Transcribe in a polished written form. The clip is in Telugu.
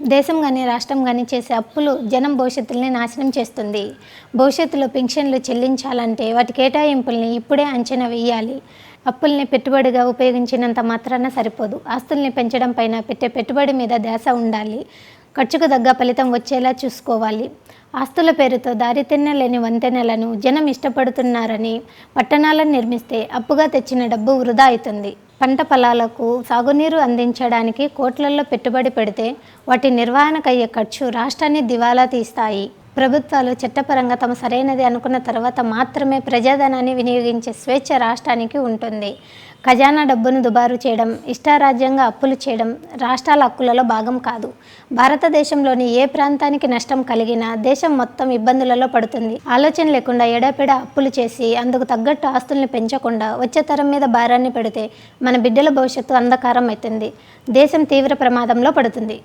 దేశం కానీ రాష్ట్రం కానీ చేసే అప్పులు జనం భవిష్యత్తుల్ని నాశనం చేస్తుంది. భవిష్యత్తులో పెన్షన్లు చెల్లించాలంటే వాటి కేటాయింపుల్ని ఇప్పుడే అంచనా వేయాలి. అప్పుల్ని పెట్టుబడిగా ఉపయోగించినంత మాత్రాన సరిపోదు. ఆస్తుల్ని పెంచడం పైన పెట్టే పెట్టుబడి మీద ధ్యాస ఉండాలి. ఖర్చుకు తగ్గ ఫలితం వచ్చేలా చూసుకోవాలి. ఆస్తుల పేరుతో దారితెన్నలేని వంతెనలను జనం ఇష్టపడుతున్నారని పట్టణాలను నిర్మిస్తే అప్పుగా తెచ్చిన డబ్బు వృధా అవుతుంది. పంట పొలాలకు సాగునీరు అందించడానికి కోట్లల్లో పెట్టుబడి పెడితే వాటి నిర్వహణకయ్యే ఖర్చు రాష్ట్రాన్ని దివాలా తీస్తాయి. ప్రభుత్వాలు చట్టపరంగా తమ సరైనది అనుకున్న తర్వాత మాత్రమే ప్రజాధనాన్ని వినియోగించే స్వేచ్ఛ రాష్ట్రానికి ఉంటుంది. ఖజానా డబ్బును దుబారు చేయడం, ఇష్టారాజ్యంగా అప్పులు చేయడం రాష్ట్రాల హక్కులలో భాగం కాదు. భారతదేశంలోని ఏ ప్రాంతానికి నష్టం కలిగినా దేశం మొత్తం ఇబ్బందులలో పడుతుంది. ఆలోచన లేకుండా ఎడాపెడా అప్పులు చేసి అందుకు తగ్గట్టు ఆస్తుల్ని పెంచకుండా వచ్చే తరం మీద భారాన్ని పెడితే మన బిడ్డల భవిష్యత్తు అంధకారం అవుతుంది. దేశం తీవ్ర ప్రమాదంలో పడుతుంది.